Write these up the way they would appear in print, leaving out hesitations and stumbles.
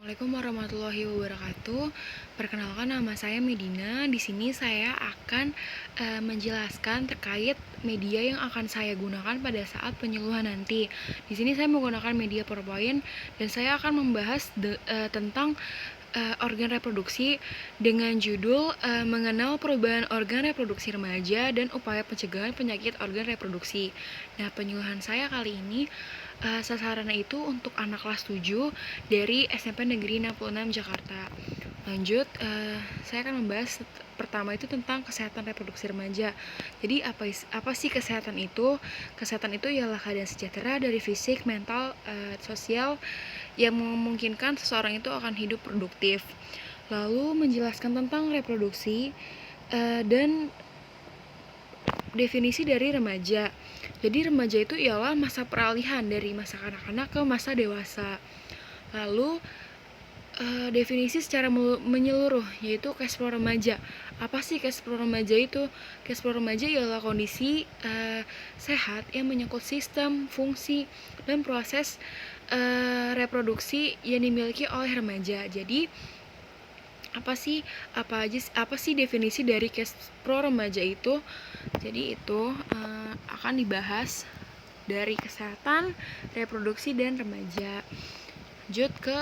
Assalamualaikum warahmatullahi wabarakatuh. Perkenalkan, nama saya Medina. Di sini saya akan menjelaskan terkait media yang akan saya gunakan pada saat penyuluhan nanti. Di sini saya menggunakan media PowerPoint dan saya akan membahas tentang organ reproduksi dengan judul mengenal perubahan organ reproduksi remaja dan upaya pencegahan penyakit organ reproduksi. Nah, penyuluhan saya kali ini sasarannya itu untuk anak kelas 7 dari SMP Negeri 66 Jakarta. Lanjut, saya akan membahas pertama itu tentang kesehatan reproduksi remaja. Jadi apa sih kesehatan itu? Kesehatan itu ialah keadaan sejahtera dari fisik, mental, sosial yang memungkinkan seseorang itu akan hidup produktif. Lalu menjelaskan tentang reproduksi dan definisi dari remaja. Jadi remaja itu ialah masa peralihan dari masa kanak-kanak ke masa dewasa. Lalu definisi secara menyeluruh, yaitu cash flow remaja. Apa sih cash flow remaja itu? Cash flow remaja ialah kondisi sehat yang menyangkut sistem, fungsi, dan proses reproduksi yang dimiliki oleh remaja. Jadi apa sih definisi dari cash flow remaja itu? Jadi itu akan dibahas dari kesehatan, reproduksi, dan remaja. Lanjut ke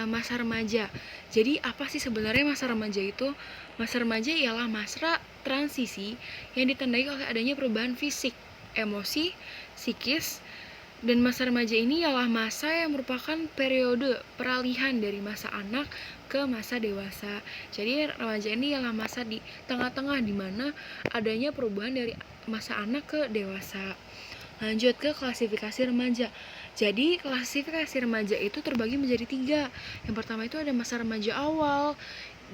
masa remaja. Jadi apa sih sebenarnya masa remaja itu? Masa remaja ialah masa transisi yang ditandai oleh adanya perubahan fisik, emosi, psikis, dan masa remaja ini ialah masa yang merupakan periode peralihan dari masa anak ke masa dewasa. Jadi remaja ini ialah masa di tengah-tengah di mana adanya perubahan dari masa anak ke dewasa. Lanjut ke klasifikasi remaja. Jadi klasifikasi remaja itu terbagi menjadi 3. Yang pertama itu ada masa remaja awal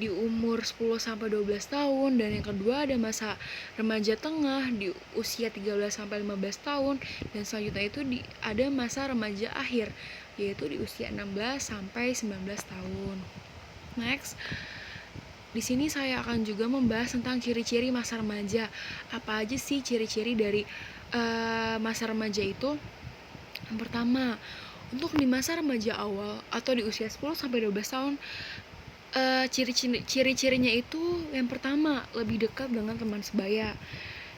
di umur 10-12 tahun, dan yang kedua ada masa remaja tengah di usia 13-15 tahun, dan selanjutnya itu ada masa remaja akhir yaitu di usia 16-19 tahun. Next, di sini saya akan juga membahas tentang ciri-ciri masa remaja. Apa aja sih ciri-ciri dari masa remaja itu? Yang pertama, untuk di masa remaja awal atau di usia 10-12 tahun, ciri-cirinya itu yang pertama, lebih dekat dengan teman sebaya.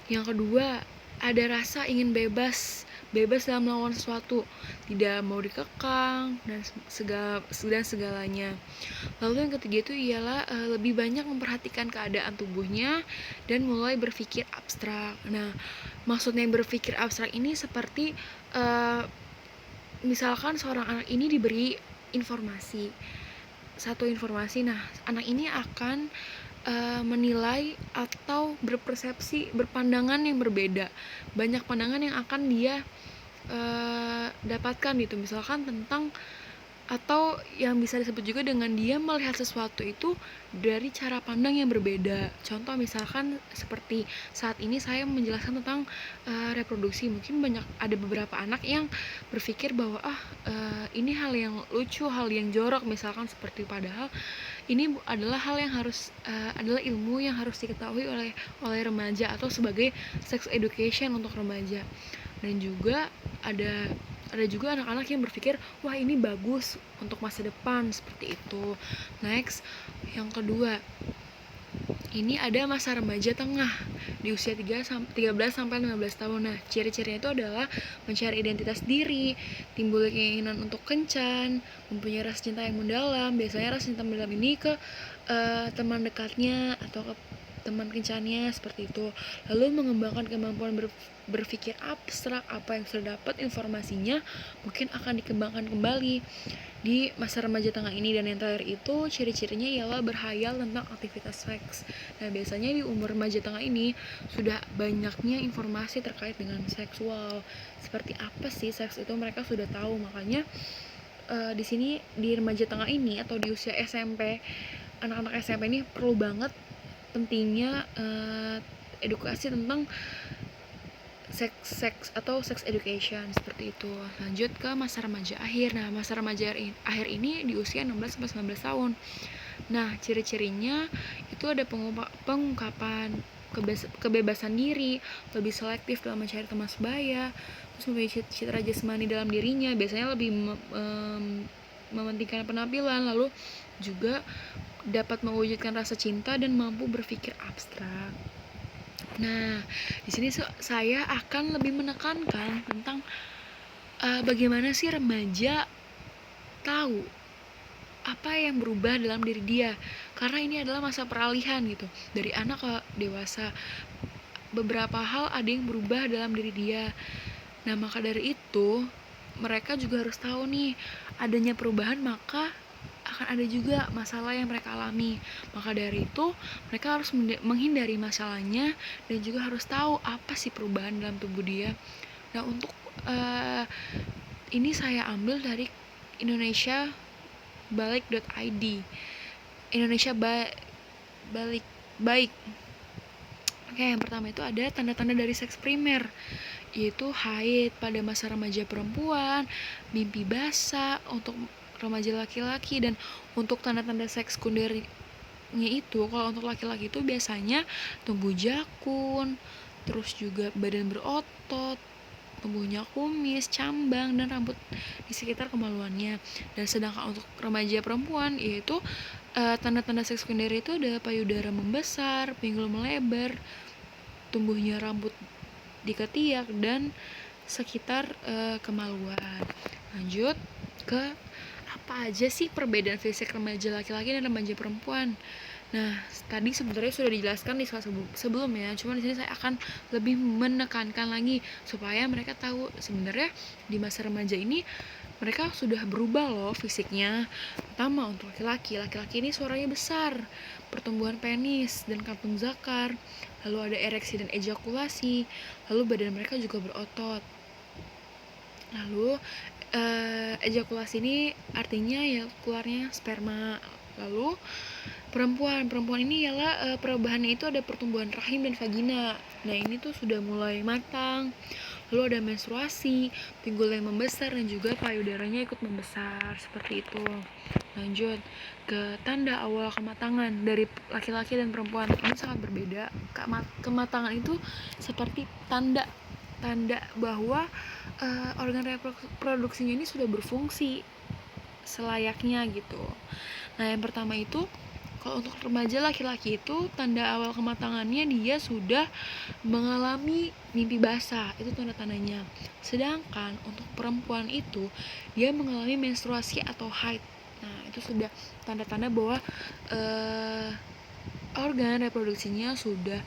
Yang kedua, ada rasa ingin bebas dalam melakukan sesuatu, tidak mau dikekang dan segalanya. Lalu yang ketiga itu ialah lebih banyak memperhatikan keadaan tubuhnya dan mulai berpikir abstrak. Nah, maksudnya berpikir abstrak ini seperti misalkan seorang anak ini diberi satu informasi, nah anak ini akan menilai atau berpandangan yang berbeda. Banyak pandangan yang akan dia dapatkan gitu, misalkan tentang, atau yang bisa disebut juga dengan dia melihat sesuatu itu dari cara pandang yang berbeda. Contoh misalkan seperti saat ini saya menjelaskan tentang reproduksi, mungkin ada beberapa anak yang berpikir bahwa ini hal yang lucu, hal yang jorok misalkan, seperti padahal ini adalah hal yang adalah ilmu yang harus diketahui oleh remaja atau sebagai sex education untuk remaja. Dan juga ada juga anak-anak yang berpikir, wah ini bagus untuk masa depan, seperti itu. Next, yang kedua, ini ada masa remaja tengah di usia 13-15 tahun. Nah, ciri-cirinya itu adalah mencari identitas diri, timbul keinginan untuk kencan, mempunyai rasa cinta yang mendalam. Biasanya rasa cinta mendalam ini ke teman dekatnya atau ke teman kencannya, seperti itu. Lalu mengembangkan kemampuan berpikir abstrak, apa yang sudah dapat informasinya mungkin akan dikembangkan kembali di masa remaja tengah ini. Dan yang terakhir itu ciri-cirinya ialah berhayal tentang aktivitas seks. Nah, biasanya di umur remaja tengah ini sudah banyaknya informasi terkait dengan seksual. Seperti apa sih seks itu mereka sudah tahu. Makanya di sini di remaja tengah ini atau di usia SMP, anak-anak SMP ini perlu banget pentingnya edukasi tentang sex atau sex education, seperti itu. Lanjut ke masa remaja akhir. Nah, masa remaja akhir ini di usia 16-19 tahun. Nah, ciri-cirinya itu ada pengungkapan kebebasan diri, lebih selektif dalam mencari teman sebaya, terus memiliki citra jasmani dalam dirinya, biasanya lebih mementingkan penampilan, lalu juga dapat mewujudkan rasa cinta dan mampu berpikir abstrak. Nah, di sini saya akan lebih menekankan tentang bagaimana sih remaja tahu apa yang berubah dalam diri dia, karena ini adalah masa peralihan gitu, dari anak ke dewasa. Beberapa hal ada yang berubah dalam diri dia. Nah, maka dari itu mereka juga harus tahu nih, adanya perubahan maka akan ada juga masalah yang mereka alami. Maka dari itu mereka harus menghindari masalahnya dan juga harus tahu apa sih perubahan dalam tubuh dia. Nah, untuk ini saya ambil dari Indonesia balik.id. Indonesia balik baik. Oke, yang pertama itu ada tanda-tanda dari seks primer, yaitu haid pada masa remaja perempuan, mimpi basah untuk remaja laki-laki, dan untuk tanda-tanda seks sekundernya itu, kalau untuk laki-laki itu biasanya tumbuh jakun, terus juga badan berotot, tumbuhnya kumis, cambang, dan rambut di sekitar kemaluannya. Dan sedangkan untuk remaja perempuan, yaitu tanda-tanda seks sekunder itu ada payudara membesar, pinggul melebar, tumbuhnya rambut di ketiak, dan sekitar kemaluan. Lanjut ke apa aja sih perbedaan fisik remaja laki-laki dan remaja perempuan. Nah, tadi sebenarnya sudah dijelaskan di kelas sebelumnya, cuma di sini saya akan lebih menekankan lagi supaya mereka tahu sebenarnya di masa remaja ini mereka sudah berubah loh fisiknya. Pertama, untuk laki-laki ini suaranya besar, pertumbuhan penis dan kantung zakar, lalu ada ereksi dan ejakulasi, lalu badan mereka juga berotot. Lalu ejakulasi ini artinya ya keluarnya sperma. Lalu perempuan ini ialah perubahannya itu ada pertumbuhan rahim dan vagina. Nah, ini tuh sudah mulai matang. Lalu ada menstruasi, pinggul yang membesar, dan juga payudaranya ikut membesar, seperti itu. Lanjut ke tanda awal kematangan dari laki-laki dan perempuan. Ini sangat berbeda. Kematangan itu seperti tanda bahwa organ reproduksinya ini sudah berfungsi selayaknya gitu. Nah, yang pertama itu kalau untuk remaja laki-laki itu tanda awal kematangannya dia sudah mengalami mimpi basah, itu tanda-tandanya. Sedangkan untuk perempuan itu dia mengalami menstruasi atau haid. Nah, itu sudah tanda-tanda bahwa organ reproduksinya sudah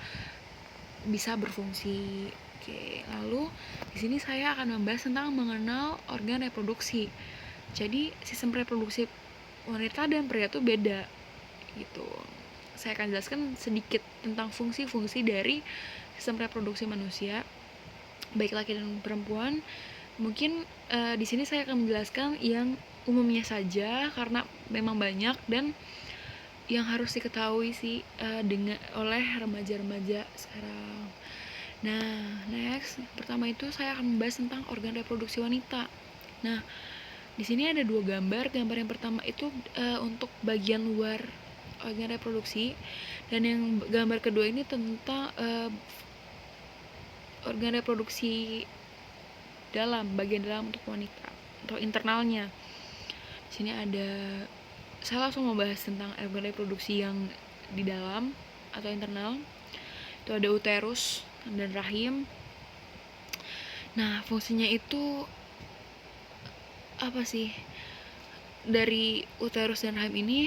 bisa berfungsi. Oke, lalu di sini saya akan membahas tentang mengenal organ reproduksi. Jadi sistem reproduksi wanita dan pria itu beda gitu. Saya akan jelaskan sedikit tentang fungsi-fungsi dari sistem reproduksi manusia, baik laki dan perempuan. Mungkin di sini saya akan menjelaskan yang umumnya saja karena memang banyak dan yang harus diketahui sih oleh remaja-remaja sekarang. Nah, next, pertama itu saya akan membahas tentang organ reproduksi wanita. Nah, di sini ada dua gambar. Gambar yang pertama itu untuk bagian luar organ reproduksi, dan yang gambar kedua ini tentang organ reproduksi bagian dalam untuk wanita atau internalnya. Di sini ada, saya langsung membahas tentang organ reproduksi yang di dalam atau internal. Itu ada uterus dan rahim. Nah, fungsinya itu apa sih? Dari uterus dan rahim ini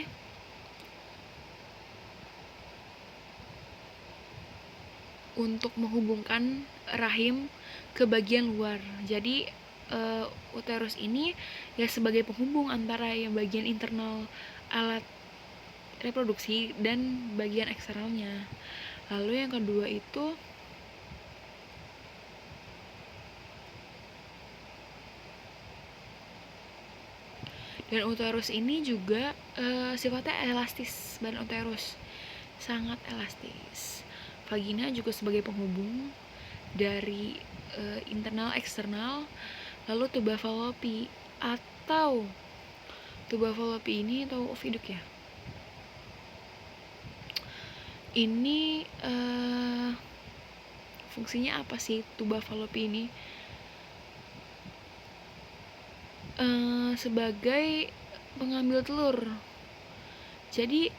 untuk menghubungkan rahim ke bagian luar. Jadi uterus ini ya sebagai penghubung antara yang bagian internal alat reproduksi dan bagian eksternalnya. Lalu yang kedua itu dan uterus ini juga sifatnya elastis. Badan uterus sangat elastis. Vagina juga sebagai penghubung dari internal eksternal. Lalu tuba fallopi atau tuba fallopi ini atau oviduk ya. Ini fungsinya apa sih tuba fallopi ini? Sebagai pengambil telur. Jadi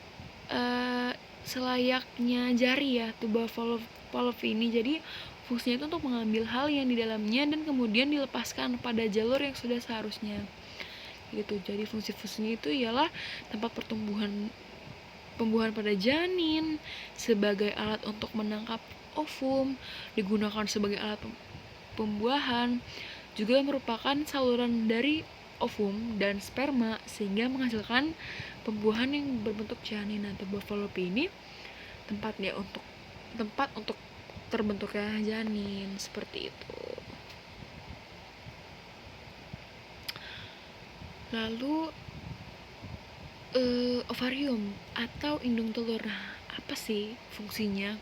selayaknya jari ya tuba valve ini, jadi fungsinya itu untuk mengambil hal yang di dalamnya dan kemudian dilepaskan pada jalur yang sudah seharusnya gitu. Jadi fungsi-fungsinya itu ialah tempat pembuahan pada janin, sebagai alat untuk menangkap ovum, digunakan sebagai alat pembuahan, juga merupakan saluran dari ovum dan sperma sehingga menghasilkan pembuahan yang berbentuk janin. Nah, tuba fallopi ini tempat untuk terbentuknya janin seperti itu. Lalu ovarium atau indung telur. Nah, apa sih fungsinya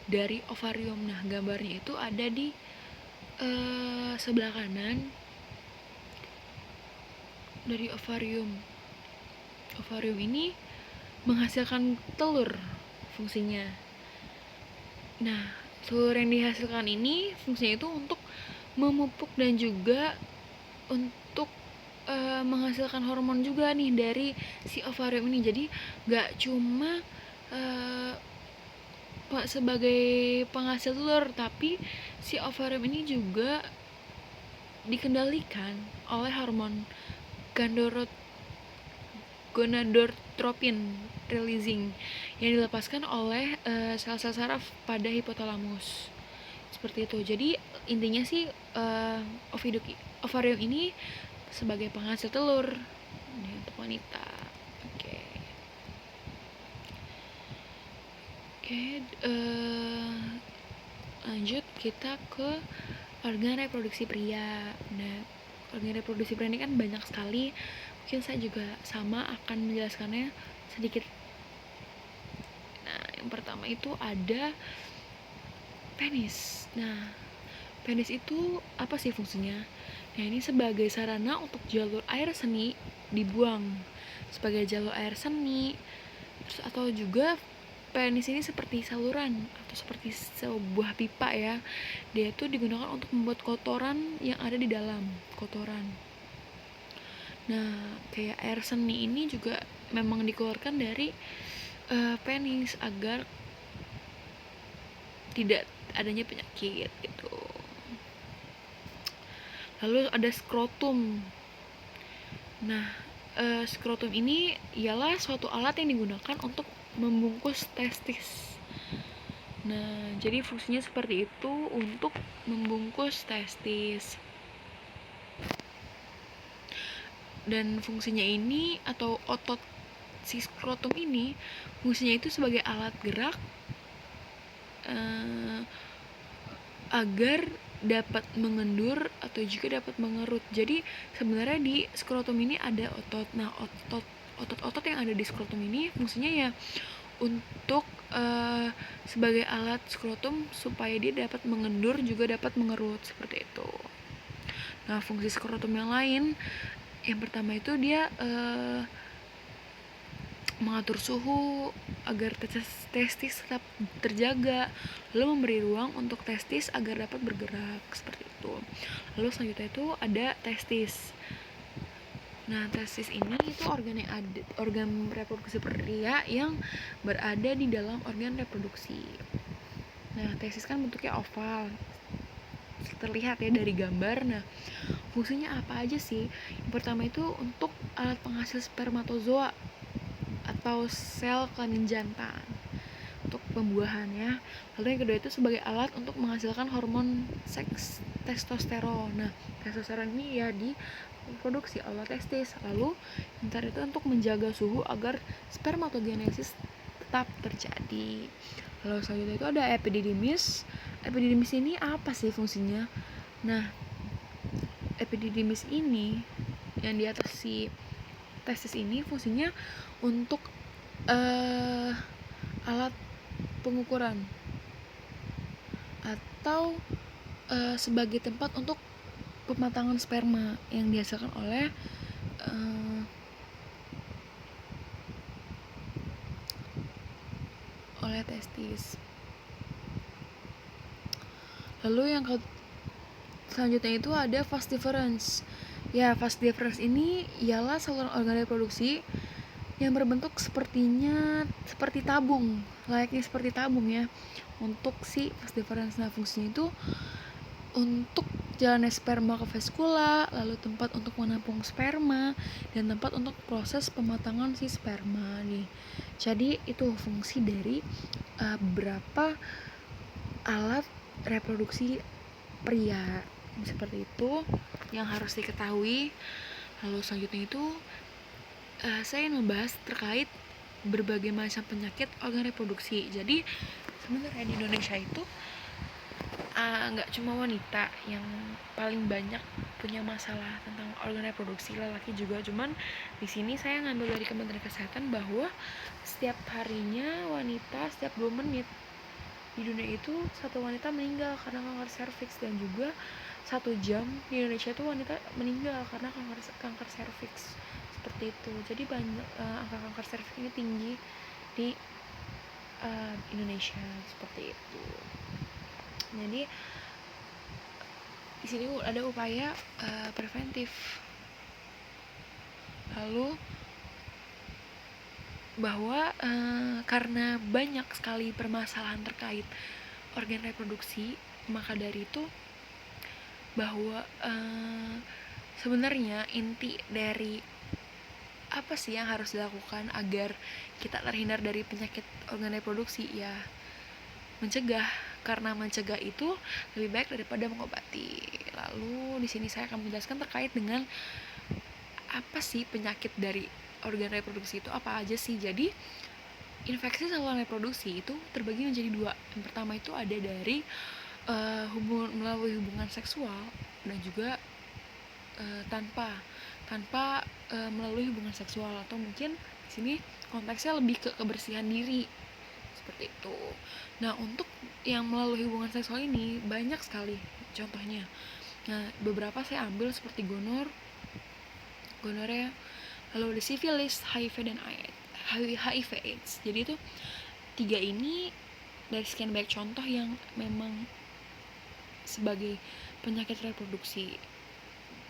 dari ovarium? Nah, gambarnya itu ada di sebelah kanan dari ovarium. Ovarium ini menghasilkan telur fungsinya. Nah, telur yang dihasilkan ini fungsinya itu untuk memupuk dan juga untuk menghasilkan hormon juga nih dari si ovarium ini. Jadi gak cuma sebagai penghasil telur, tapi si ovarium ini juga dikendalikan oleh hormon gonadotropin releasing yang dilepaskan oleh sel-sel saraf pada hipotalamus seperti itu. Jadi intinya sih ovarium ini sebagai penghasil telur ini untuk wanita. Oke, lanjut kita ke organ reproduksi pria. Nah, organ reproduksi pria ini kan banyak sekali. Mungkin saya juga sama akan menjelaskannya sedikit. Nah, yang pertama itu ada penis. Nah, penis itu apa sih fungsinya? Nah, ini sebagai sarana untuk jalur air seni dibuang. Sebagai jalur air seni. Terus atau juga penis ini seperti saluran atau seperti sebuah pipa ya. Dia itu digunakan untuk membuat kotoran yang ada di dalam kotoran. Nah, kayak air seni ini juga memang dikeluarkan dari penis agar tidak adanya penyakit gitu. Lalu ada skrotum. Nah, skrotum ini ialah suatu alat yang digunakan untuk membungkus testis. Nah, jadi fungsinya seperti itu untuk membungkus testis. Dan fungsinya ini atau otot si skrotum ini fungsinya itu sebagai alat gerak agar dapat mengendur atau juga dapat mengerut. Jadi sebenarnya di skrotum ini ada otot. Nah, otot-otot yang ada di skrotum ini fungsinya ya untuk sebagai alat skrotum supaya dia dapat mengendur juga dapat mengerut seperti itu. Nah, fungsi skrotum yang lain, yang pertama itu dia mengatur suhu agar testis tetap terjaga, lalu memberi ruang untuk testis agar dapat bergerak seperti itu. Lalu selanjutnya itu ada testis. Nah, testis ini itu organ reproduksi pria yang berada di dalam organ reproduksi. Nah, testis kan bentuknya oval, terlihat ya dari gambar. Nah, fungsinya apa aja sih? Yang pertama itu untuk alat penghasil spermatozoa atau sel kelamin jantan untuk pembuahan ya. Lalu yang kedua itu sebagai alat untuk menghasilkan hormon seks testosteron. Nah, testosteron ini ya diproduksi oleh testis. Lalu yang terakhir itu untuk menjaga suhu agar spermatogenesis tetap terjadi. Lalu selanjutnya itu ada epididymis. Epididymis ini apa sih fungsinya? Nah, epididymis ini yang di atas si testis ini fungsinya untuk alat pengukuran atau sebagai tempat untuk pematangan sperma yang dihasilkan oleh testis. Lalu yang selanjutnya itu ada vas deferens. Ya, vas deferens ini ialah saluran organ reproduksi yang berbentuk seperti tabung, layaknya seperti tabung ya, untuk si vas deferens. Nah, fungsinya itu untuk jalannya sperma ke vaskula, lalu tempat untuk menampung sperma, dan tempat untuk proses pematangan si sperma nih. Jadi itu fungsi dari beberapa alat reproduksi pria, seperti itu yang harus diketahui. Lalu selanjutnya itu saya ingin membahas terkait berbagai macam penyakit organ reproduksi. Jadi sebenarnya di Indonesia itu nggak cuma wanita yang paling banyak punya masalah tentang organ reproduksi, lelaki juga. Cuman di sini saya ngambil dari Kementerian Kesehatan bahwa setiap harinya wanita, setiap 2 menit di dunia itu satu wanita meninggal karena kanker serviks, dan juga 1 jam di Indonesia itu wanita meninggal karena kanker serviks, seperti itu. Jadi banyak angka kanker serviks ini tinggi di Indonesia, seperti itu. Jadi di sini ada upaya preventif. Lalu bahwa karena banyak sekali permasalahan terkait organ reproduksi, maka dari itu bahwa sebenarnya inti dari apa sih yang harus dilakukan agar kita terhindar dari penyakit organ reproduksi, ya mencegah, karena mencegah itu lebih baik daripada mengobati. Lalu di sini saya akan menjelaskan terkait dengan apa sih penyakit dari organ reproduksi itu apa aja sih. Jadi infeksi saluran reproduksi itu terbagi menjadi 2. Yang pertama itu ada dari melalui hubungan seksual, dan juga tanpa melalui hubungan seksual, atau mungkin di sini konteksnya lebih ke kebersihan diri, seperti itu. Nah, untuk yang melalui hubungan seksual ini banyak sekali contohnya. Nah, beberapa saya ambil seperti gonorea, lalu ada sifilis, HIV dan HIV/AIDS. Jadi itu 3 ini dari sekian banyak contoh yang memang sebagai penyakit reproduksi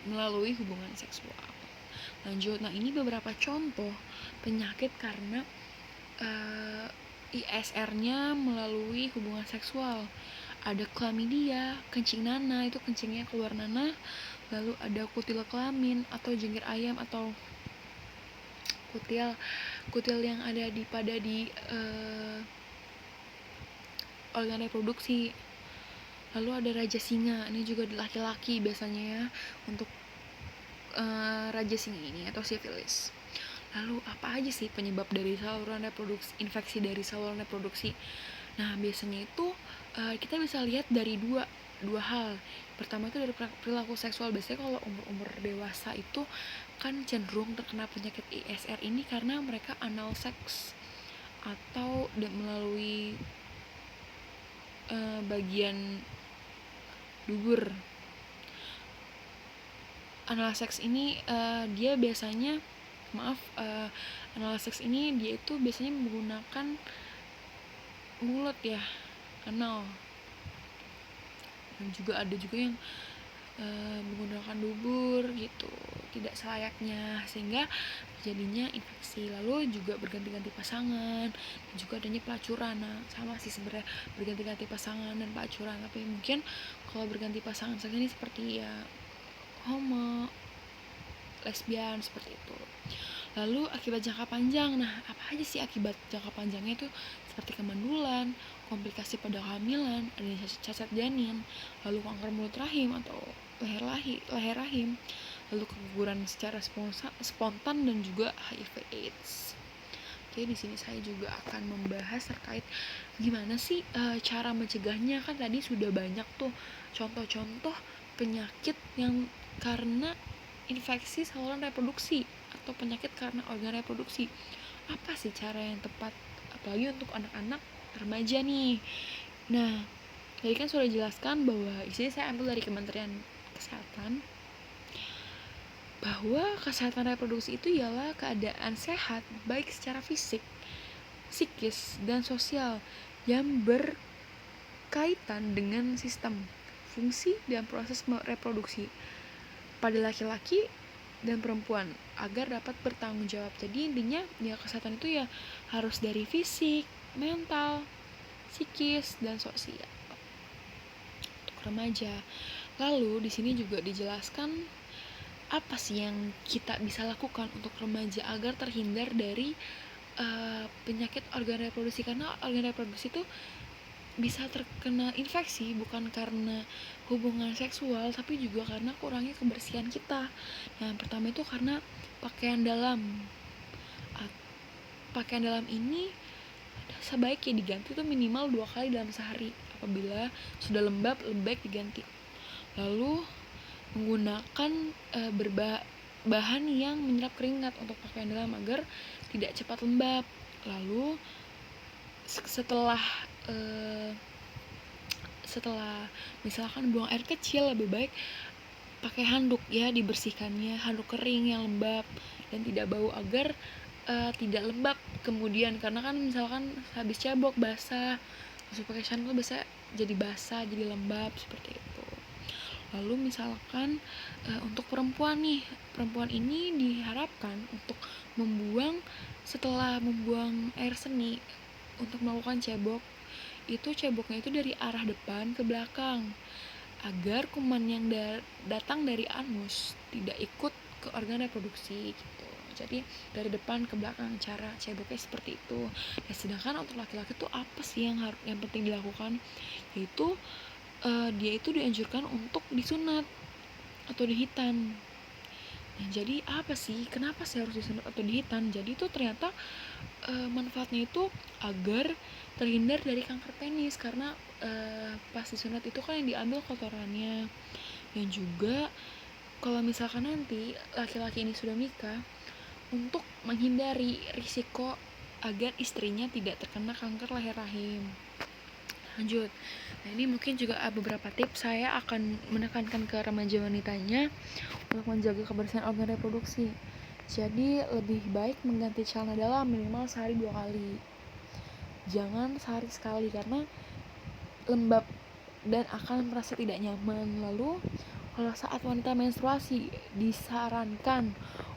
melalui hubungan seksual. Lanjut, nah ini beberapa contoh penyakit karena ISR-nya melalui hubungan seksual. Ada chlamydia, kencing nanah, itu kencingnya keluar nanah. Lalu ada kutil kelamin atau jengger ayam, atau kutil yang ada di organ reproduksi. Lalu ada raja singa, ini juga di laki-laki biasanya ya, untuk raja singa ini atau sifilis. Lalu apa aja sih penyebab dari saluran reproduksi, infeksi dari saluran reproduksi? Nah, biasanya itu kita bisa lihat dari dua hal. Pertama itu dari perilaku seksual. Biasanya kalau umur dewasa itu kan cenderung terkena penyakit ISR ini karena mereka anal sex atau melalui bagian dubur. Anal sex ini dia biasanya anal sex ini dia itu biasanya menggunakan mulut ya, anal. Dan juga ada juga yang menggunakan dubur gitu, tidak selayaknya, sehingga jadinya infeksi. Lalu juga berganti-ganti pasangan, dan juga adanya pelacuran. Nah, sama sih sebenarnya berganti-ganti pasangan dan pelacuran, tapi mungkin kalau berganti pasangan saja ini seperti ya homo, lesbian, seperti itu. Lalu akibat jangka panjang. Nah, apa aja sih akibat jangka panjangnya itu? Seperti kemandulan, komplikasi pada kehamilan, adanya cacat janin, lalu kanker mulut rahim atau leher rahim, lalu keguguran secara spontan, dan juga HIV/AIDS. Oke, di sini saya juga akan membahas terkait gimana sih cara mencegahnya. Kan tadi sudah banyak tuh contoh-contoh penyakit yang karena infeksi saluran reproduksi atau penyakit karena organ reproduksi. Apa sih cara yang tepat, apalagi untuk anak-anak remaja nih? Nah, tadi kan sudah dijelaskan bahwa di sini saya ambil dari Kementerian Kesehatan bahwa kesehatan reproduksi itu ialah keadaan sehat baik secara fisik, psikis, dan sosial yang berkaitan dengan sistem, fungsi, dan proses reproduksi. pada laki-laki dan perempuan agar dapat bertanggung jawab. Jadi intinya ya kesehatan itu ya harus dari fisik, mental, psikis, dan sosial untuk remaja. Lalu di sini juga dijelaskan apa sih yang kita bisa lakukan untuk remaja agar terhindar dari penyakit organ reproduksi, karena organ reproduksi itu bisa terkena infeksi bukan karena hubungan seksual tapi juga karena kurangnya kebersihan kita. Yang pertama itu karena pakaian dalam. Pakaian dalam ini sebaiknya diganti tuh minimal 2 kali dalam sehari. Apabila sudah lembab, lebih baik diganti. Lalu menggunakan bahan yang menyerap keringat untuk pakaian dalam agar tidak cepat lembab. Lalu setelah misalkan buang air kecil, lebih baik pakai handuk ya, dibersihkannya, handuk kering yang lembab dan tidak bau agar tidak lembab kemudian, karena kan misalkan habis cebok basah terus pakai shampoo bisa jadi basah, jadi lembab seperti itu. Lalu misalkan untuk perempuan nih, perempuan ini diharapkan untuk setelah membuang air seni untuk melakukan cebok, itu ceboknya itu dari arah depan ke belakang agar kuman yang datang dari anus tidak ikut ke organ reproduksi gitu. Jadi dari depan ke belakang cara ceboknya seperti itu. Nah, sedangkan untuk laki-laki tuh apa sih yang penting dilakukan? Yaitu dia itu dianjurkan untuk disunat atau dihitan. Nah, jadi apa sih? Kenapa sih harus disunat atau dihitan? Jadi itu ternyata manfaatnya itu agar terhindar dari kanker penis, karena pas disunat itu kan yang diambil kotorannya. Dan juga kalau misalkan nanti laki-laki ini sudah menikah, untuk menghindari risiko agar istrinya tidak terkena kanker leher rahim. Lanjut. Nah, ini mungkin juga beberapa tips saya akan menekankan ke remaja wanitanya untuk menjaga kebersihan organ reproduksi. Jadi lebih baik mengganti celana dalam minimal sehari 2 kali. Jangan sehari sekali karena lembab dan akan merasa tidak nyaman. Lalu kalau saat wanita menstruasi disarankan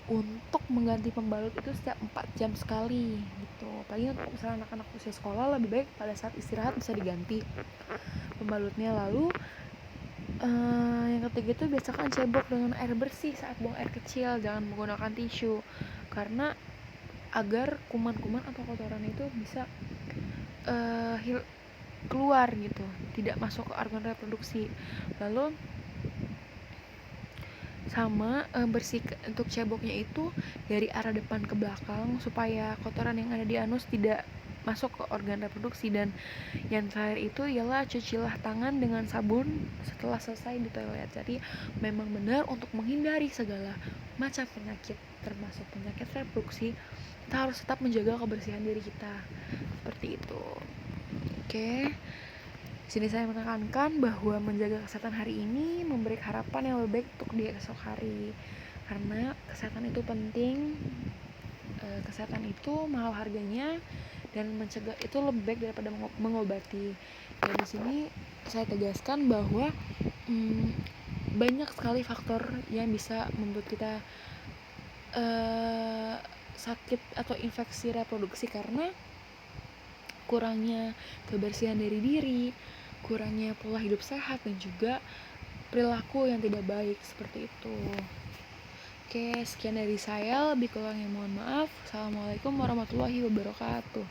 untuk mengganti pembalut itu setiap 4 jam sekali gitu. Apalagi untuk misalnya anak-anak usia sekolah, lebih baik pada saat istirahat bisa diganti pembalutnya. Lalu yang ketiga itu biasakan cebok dengan air bersih saat buang air kecil, jangan menggunakan tisu, karena agar kuman-kuman atau kotoran itu bisa keluar gitu, tidak masuk ke organ reproduksi. Lalu sama bersih untuk ceboknya itu dari arah depan ke belakang supaya kotoran yang ada di anus tidak masuk ke organ reproduksi. Dan yang terakhir itu ialah cucilah tangan dengan sabun setelah selesai di toilet. Jadi memang benar untuk menghindari segala macam penyakit termasuk penyakit reproduksi, kita harus tetap menjaga kebersihan diri kita seperti itu. Oke. Di sini saya menekankan bahwa menjaga kesehatan hari ini memberi harapan yang lebih baik untuk di esok hari, karena kesehatan itu penting, kesehatan itu mahal harganya, dan mencegah itu lebih baik daripada mengobati. Dan di sini saya tegaskan bahwa banyak sekali faktor yang bisa membuat kita sakit atau infeksi reproduksi, karena kurangnya kebersihan dari diri, kurangnya pola hidup sehat, dan juga perilaku yang tidak baik seperti itu. Oke, sekian dari saya, lebih kurangnya mohon maaf. Assalamualaikum warahmatullahi wabarakatuh.